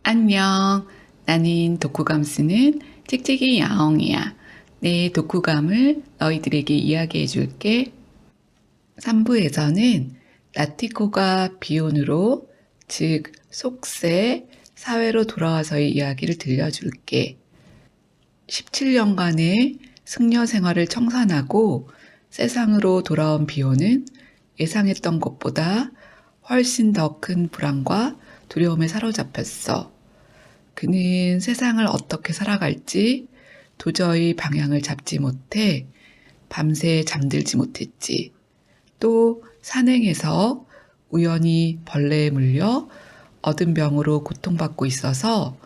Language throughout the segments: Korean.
안녕. 나는 독후감 쓰는 찍찍이 야옹이야. 내 독후감을 너희들에게 이야기해 줄게. 3부에서는 나티코가 비혼으로, 즉 속세, 사회로 돌아와서의 이야기를 들려줄게. 17년간의 승려 생활을 청산하고 세상으로 돌아온 비혼은 예상했던 것보다 훨씬 더 큰 불안과 두려움에 사로잡혔어. 그는 세상을 어떻게 살아갈지 도저히 방향을 잡지 못해 밤새 잠들지 못했지. 또 산행에서 우연히 벌레에 물려 얻은 병으로 고통받고 있어서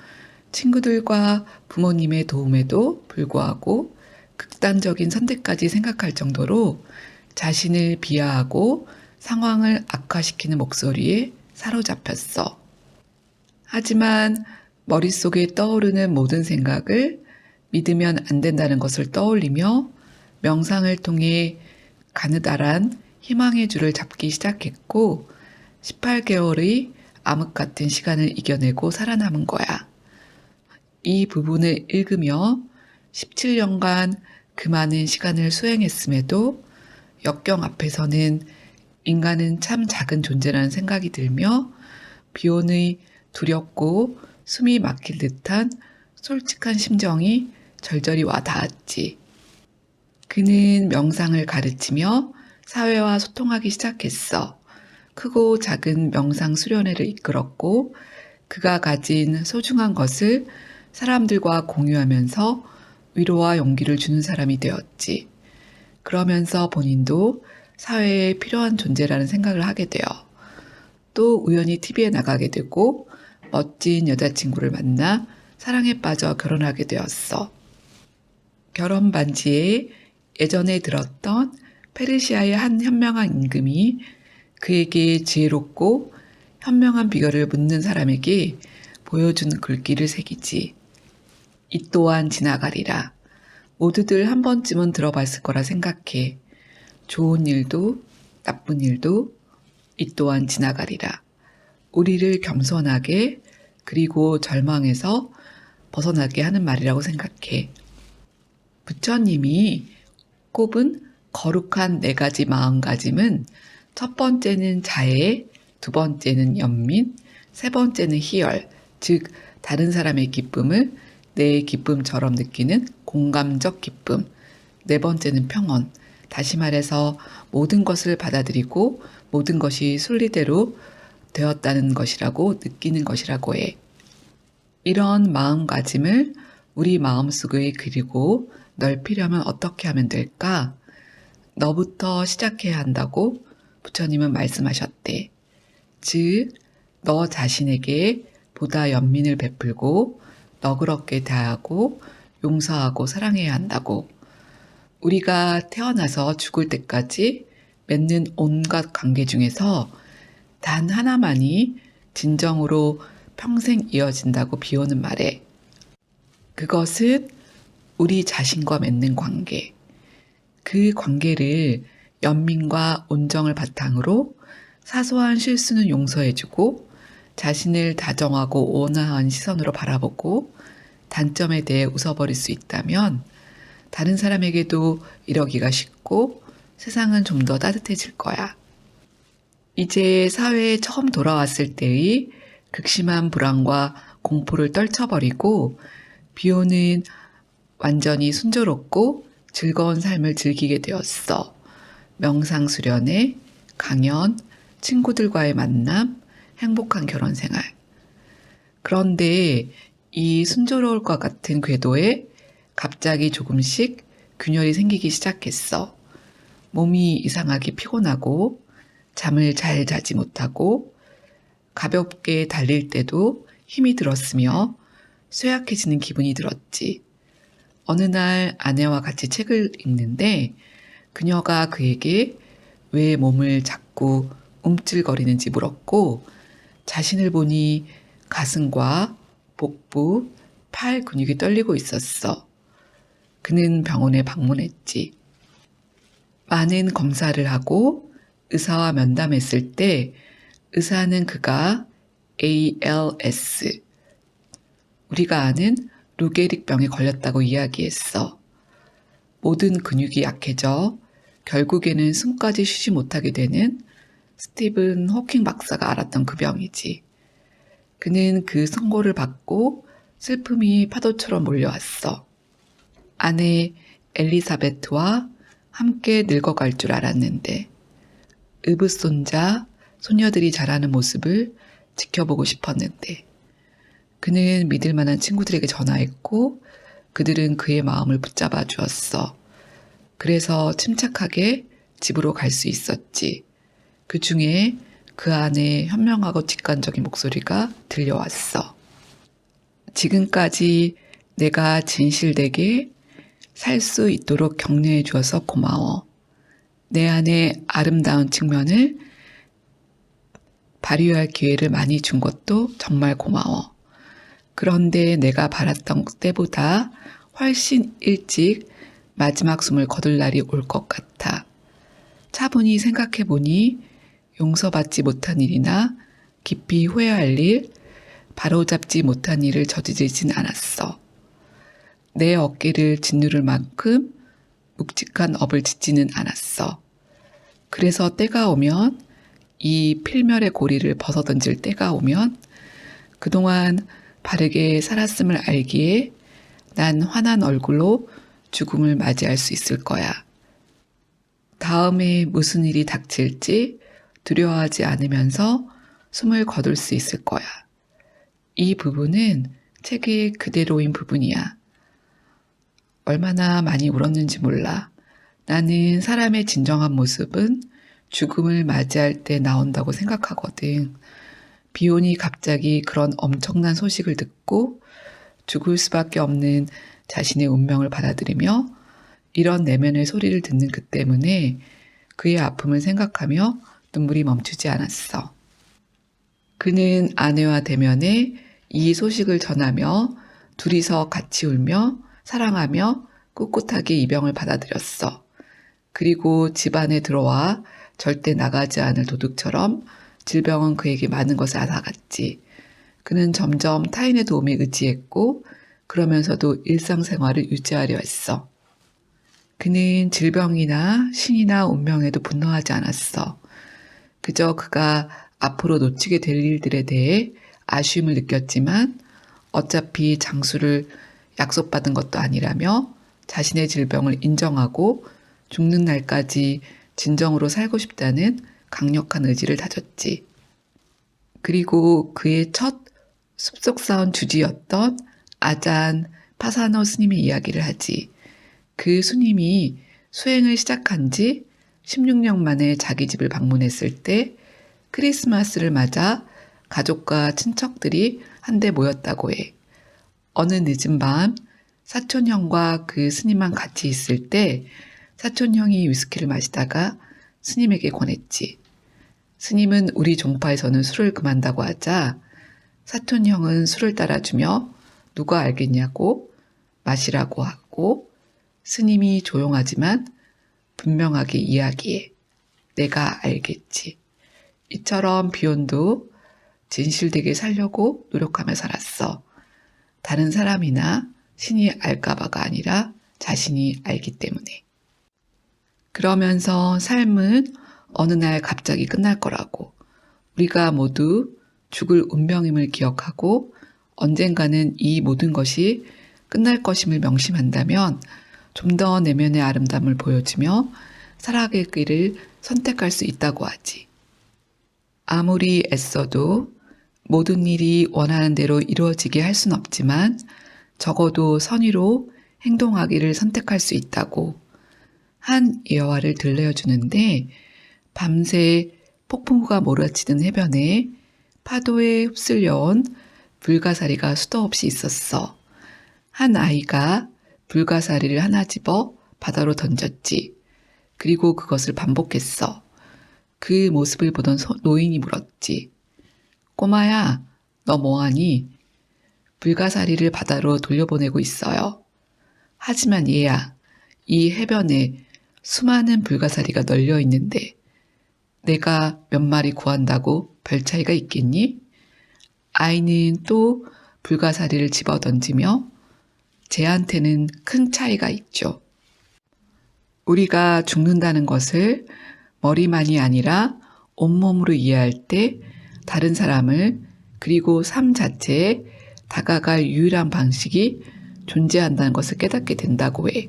친구들과 부모님의 도움에도 불구하고 극단적인 선택까지 생각할 정도로 자신을 비하하고 상황을 악화시키는 목소리에 사로잡혔어. 하지만 머릿속에 떠오르는 모든 생각을 믿으면 안 된다는 것을 떠올리며 명상을 통해 가느다란 희망의 줄을 잡기 시작했고 18개월의 암흑 같은 시간을 이겨내고 살아남은 거야. 이 부분을 읽으며 17년간 그 많은 시간을 수행했음에도 역경 앞에서는 인간은 참 작은 존재라는 생각이 들며 비혼의 두렵고 숨이 막힐 듯한 솔직한 심정이 절절히 와 닿았지. 그는 명상을 가르치며 사회와 소통하기 시작했어. 크고 작은 명상 수련회를 이끌었고 그가 가진 소중한 것을 사람들과 공유하면서 위로와 용기를 주는 사람이 되었지. 그러면서 본인도 사회에 필요한 존재라는 생각을 하게 되어 또 우연히 TV에 나가게 되고 멋진 여자친구를 만나 사랑에 빠져 결혼하게 되었어. 결혼 반지에 예전에 들었던 페르시아의 한 현명한 임금이 그에게 지혜롭고 현명한 비결을 묻는 사람에게 보여준 글귀를 새기지. 이 또한 지나가리라. 모두들 한 번쯤은 들어봤을 거라 생각해. 좋은 일도 나쁜 일도 이 또한 지나가리라. 우리를 겸손하게 그리고 절망에서 벗어나게 하는 말이라고 생각해. 부처님이 꼽은 거룩한 4가지 마음가짐은 첫 번째는 자애, 두 번째는 연민, 세 번째는 희열, 즉 다른 사람의 기쁨을 내 기쁨처럼 느끼는 공감적 기쁨, 네 번째는 평온, 다시 말해서 모든 것을 받아들이고 모든 것이 순리대로 되었다는 것이라고 느끼는 것이라고 해. 이런 마음가짐을 우리 마음속에 그리고 넓히려면 어떻게 하면 될까? 너부터 시작해야 한다고 부처님은 말씀하셨대. 즉, 너 자신에게 보다 연민을 베풀고 너그럽게 대하고 용서하고 사랑해야 한다고. 우리가 태어나서 죽을 때까지 맺는 온갖 관계 중에서 단 하나만이 진정으로 평생 이어진다고 비오는 말에 그것은 우리 자신과 맺는 관계. 그 관계를 연민과 온정을 바탕으로 사소한 실수는 용서해주고 자신을 다정하고 온화한 시선으로 바라보고 단점에 대해 웃어버릴 수 있다면 다른 사람에게도 이러기가 쉽고 세상은 좀 더 따뜻해질 거야. 이제 사회에 처음 돌아왔을 때의 극심한 불안과 공포를 떨쳐버리고 비오는 완전히 순조롭고 즐거운 삶을 즐기게 되었어. 명상 수련회, 강연, 친구들과의 만남, 행복한 결혼 생활. 그런데 이 순조로울 것 같은 궤도에 갑자기 조금씩 균열이 생기기 시작했어. 몸이 이상하게 피곤하고 잠을 잘 자지 못하고 가볍게 달릴 때도 힘이 들었으며 쇠약해지는 기분이 들었지. 어느 날 아내와 같이 책을 읽는데 그녀가 그에게 왜 몸을 자꾸 움찔거리는지 물었고 자신을 보니 가슴과 복부, 팔 근육이 떨리고 있었어. 그는 병원에 방문했지. 많은 검사를 하고 의사와 면담했을 때 의사는 그가 ALS, 우리가 아는 루게릭병에 걸렸다고 이야기했어. 모든 근육이 약해져 결국에는 숨까지 쉬지 못하게 되는 스티븐 호킹 박사가 앓았던 그 병이지. 그는 그 선고를 받고 슬픔이 파도처럼 몰려왔어. 아내 엘리사베트와 함께 늙어갈 줄 알았는데 으붓손자 소녀들이 자라는 모습을 지켜보고 싶었는데 그는 믿을 만한 친구들에게 전화했고 그들은 그의 마음을 붙잡아 주었어. 그래서 침착하게 집으로 갈 수 있었지. 그 중에 그 안에 현명하고 직관적인 목소리가 들려왔어. 지금까지 내가 진실되게 살 수 있도록 격려해 주어서 고마워. 내 안에 아름다운 측면을 발휘할 기회를 많이 준 것도 정말 고마워. 그런데 내가 바랐던 때보다 훨씬 일찍 마지막 숨을 거둘 날이 올 것 같아. 차분히 생각해보니 용서받지 못한 일이나 깊이 후회할 일, 바로잡지 못한 일을 저지르진 않았어. 내 어깨를 짓누를 만큼 묵직한 업을 짓지는 않았어. 그래서 때가 오면, 이 필멸의 고리를 벗어던질 때가 오면 그동안 바르게 살았음을 알기에 난 환한 얼굴로 죽음을 맞이할 수 있을 거야. 다음에 무슨 일이 닥칠지 두려워하지 않으면서 숨을 거둘 수 있을 거야. 이 부분은 책의 그대로인 부분이야. 얼마나 많이 울었는지 몰라. 나는 사람의 진정한 모습은 죽음을 맞이할 때 나온다고 생각하거든. 비온이 갑자기 그런 엄청난 소식을 듣고 죽을 수밖에 없는 자신의 운명을 받아들이며 이런 내면의 소리를 듣는 그 때문에 그의 아픔을 생각하며 눈물이 멈추지 않았어. 그는 아내와 대면에 이 소식을 전하며 둘이서 같이 울며 사랑하며 꿋꿋하게 이 병을 받아들였어. 그리고 집 안에 들어와 절대 나가지 않을 도둑처럼 질병은 그에게 많은 것을 앗아갔지. 그는 점점 타인의 도움에 의지했고 그러면서도 일상생활을 유지하려 했어. 그는 질병이나 신이나 운명에도 분노하지 않았어. 그저 그가 앞으로 놓치게 될 일들에 대해 아쉬움을 느꼈지만 어차피 장수를 약속받은 것도 아니라며 자신의 질병을 인정하고 죽는 날까지 진정으로 살고 싶다는 강력한 의지를 다졌지. 그리고 그의 첫 숲속사원 주지였던 아잔 파사노 스님의 이야기를 하지. 그 스님이 수행을 시작한 지 16년 만에 자기 집을 방문했을 때 크리스마스를 맞아 가족과 친척들이 한데 모였다고 해. 어느 늦은 밤 사촌형과 그 스님만 같이 있을 때 사촌형이 위스키를 마시다가 스님에게 권했지. 스님은 우리 종파에서는 술을 금한다고 하자 사촌형은 술을 따라주며 누가 알겠냐고 마시라고 하고 스님이 조용하지만 분명하게 이야기해. 내가 알겠지. 이처럼 비욘도 진실되게 살려고 노력하며 살았어. 다른 사람이나 신이 알까봐가 아니라 자신이 알기 때문에. 그러면서 삶은 어느 날 갑자기 끝날 거라고. 우리가 모두 죽을 운명임을 기억하고 언젠가는 이 모든 것이 끝날 것임을 명심한다면 좀 더 내면의 아름다움을 보여주며 살아갈 길을 선택할 수 있다고 하지. 아무리 애써도 모든 일이 원하는 대로 이루어지게 할 순 없지만 적어도 선의로 행동하기를 선택할 수 있다고. 한 여화를 들려주는데 밤새 폭풍우가 몰아치던 해변에 파도에 휩쓸려온 불가사리가 수도 없이 있었어. 한 아이가 불가사리를 하나 집어 바다로 던졌지. 그리고 그것을 반복했어. 그 모습을 보던 노인이 물었지. 꼬마야, 너 뭐하니? 불가사리를 바다로 돌려보내고 있어요. 하지만 얘야, 이 해변에 수많은 불가사리가 널려 있는데 내가 몇 마리 구한다고 별 차이가 있겠니? 아이는 또 불가사리를 집어던지며 쟤한테는 큰 차이가 있죠. 우리가 죽는다는 것을 머리만이 아니라 온몸으로 이해할 때 다른 사람을 그리고 삶 자체에 다가갈 유일한 방식이 존재한다는 것을 깨닫게 된다고 해.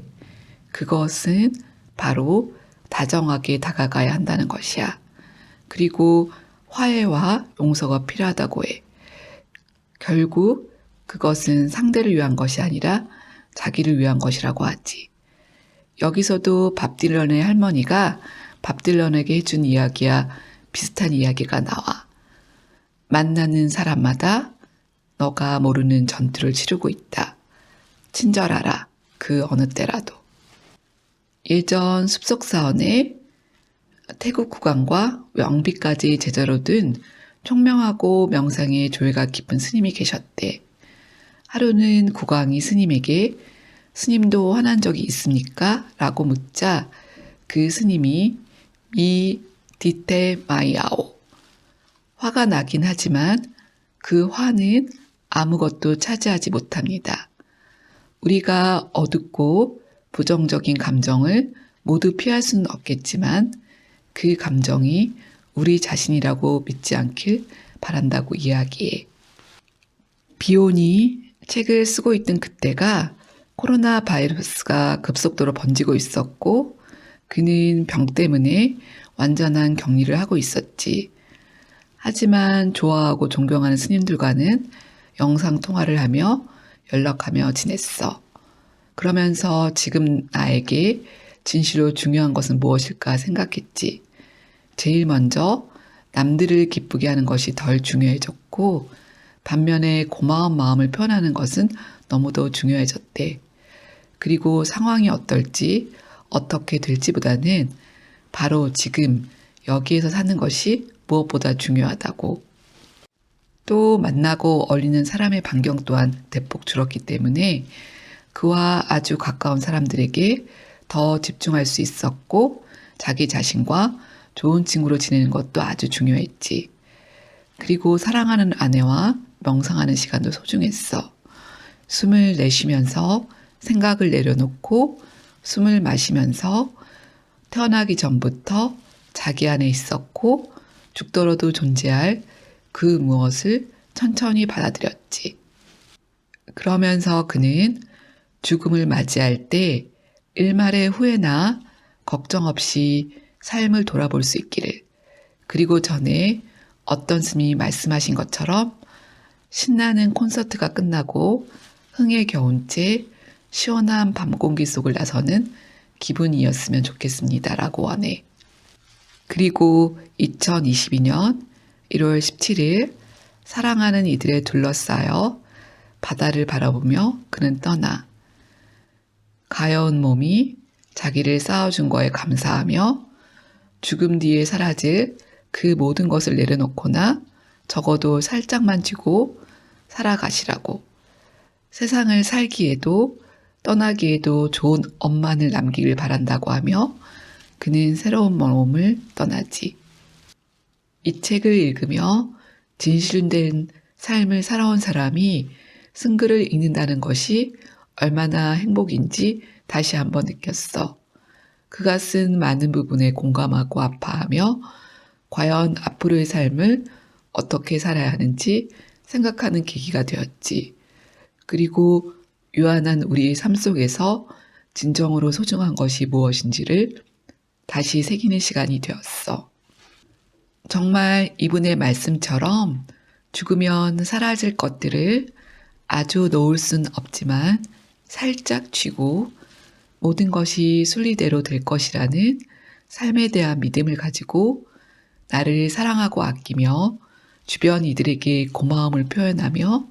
그것은 바로 다정하게 다가가야 한다는 것이야. 그리고 화해와 용서가 필요하다고 해. 결국 그것은 상대를 위한 것이 아니라 자기를 위한 것이라고 하지. 여기서도 밥 딜런의 할머니가 밥 딜런에게 해준 이야기와 비슷한 이야기가 나와. 만나는 사람마다 너가 모르는 전투를 치르고 있다. 친절하라. 그 어느 때라도. 예전 숲속사원에 태국 국왕과 왕비까지 제자로 둔 총명하고 명상에 조예가 깊은 스님이 계셨대. 하루는 국왕이 스님에게 스님도 화난 적이 있습니까? 라고 묻자 그 스님이 미 디테 마이아오. 화가 나긴 하지만 그 화는 아무것도 차지하지 못합니다. 우리가 어둡고 부정적인 감정을 모두 피할 수는 없겠지만 그 감정이 우리 자신이라고 믿지 않길 바란다고 이야기해. 비온이 책을 쓰고 있던 그때가 코로나 바이러스가 급속도로 번지고 있었고 그는 병 때문에 완전한 격리를 하고 있었지. 하지만 좋아하고 존경하는 스님들과는 영상통화를 하며 연락하며 지냈어. 그러면서 지금 나에게 진실로 중요한 것은 무엇일까 생각했지. 제일 먼저 남들을 기쁘게 하는 것이 덜 중요해졌고 반면에 고마운 마음을 표현하는 것은 너무도 중요해졌대. 그리고 상황이 어떨지 어떻게 될지보다는 바로 지금 여기에서 사는 것이 무엇보다 중요하다고. 또 만나고 어울리는 사람의 반경 또한 대폭 줄었기 때문에 그와 아주 가까운 사람들에게 더 집중할 수 있었고 자기 자신과 좋은 친구로 지내는 것도 아주 중요했지. 그리고 사랑하는 아내와 명상하는 시간도 소중했어. 숨을 내쉬면서 생각을 내려놓고 숨을 마시면서 태어나기 전부터 자기 안에 있었고 죽더라도 존재할 그 무엇을 천천히 받아들였지. 그러면서 그는 죽음을 맞이할 때 일말의 후회나 걱정 없이 삶을 돌아볼 수 있기를. 그리고 전에 어떤 스님이 말씀하신 것처럼 신나는 콘서트가 끝나고 흥에 겨운 채 시원한 밤 공기 속을 나서는 기분이었으면 좋겠습니다라고 원해. 그리고 2022년 1월 17일 사랑하는 이들에 둘러싸여 바다를 바라보며 그는 떠나. 가여운 몸이 자기를 쌓아준 거에 감사하며 죽음 뒤에 사라질 그 모든 것을 내려놓거나 적어도 살짝만 쥐고 살아가시라고. 세상을 살기에도 떠나기에도 좋은 엄만을 남기길 바란다고 하며 그는 새로운 몸을 떠나지. 이 책을 읽으며 진실된 삶을 살아온 사람이 쓴 글을 읽는다는 것이 얼마나 행복인지 다시 한번 느꼈어. 그가 쓴 많은 부분에 공감하고 아파하며 과연 앞으로의 삶을 어떻게 살아야 하는지 생각하는 계기가 되었지. 그리고 유한한 우리의 삶 속에서 진정으로 소중한 것이 무엇인지를 다시 새기는 시간이 되었어. 정말 이분의 말씀처럼 죽으면 사라질 것들을 아주 놓을 순 없지만 살짝 쥐고 모든 것이 순리대로 될 것이라는 삶에 대한 믿음을 가지고 나를 사랑하고 아끼며 주변 이들에게 고마움을 표현하며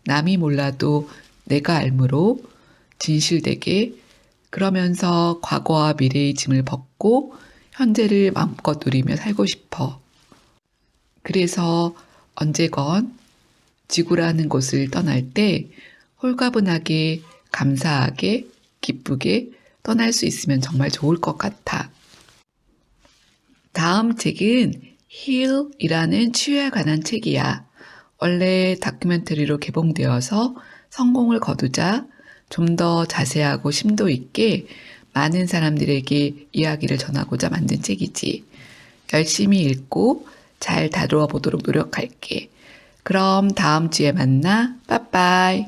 남이 몰라도 내가 알므로 진실되게 그러면서 과거와 미래의 짐을 벗고 현재를 마음껏 누리며 살고 싶어. 그래서 언제건 지구라는 곳을 떠날 때 홀가분하게 감사하게 기쁘게 떠날 수 있으면 정말 좋을 것 같아. 다음 책은 힐이라는 치유에 관한 책이야. 원래 다큐멘터리로 개봉되어서 성공을 거두자 좀 더 자세하고 심도 있게 많은 사람들에게 이야기를 전하고자 만든 책이지. 열심히 읽고 잘 다루어 보도록 노력할게. 그럼 다음 주에 만나. 빠빠이.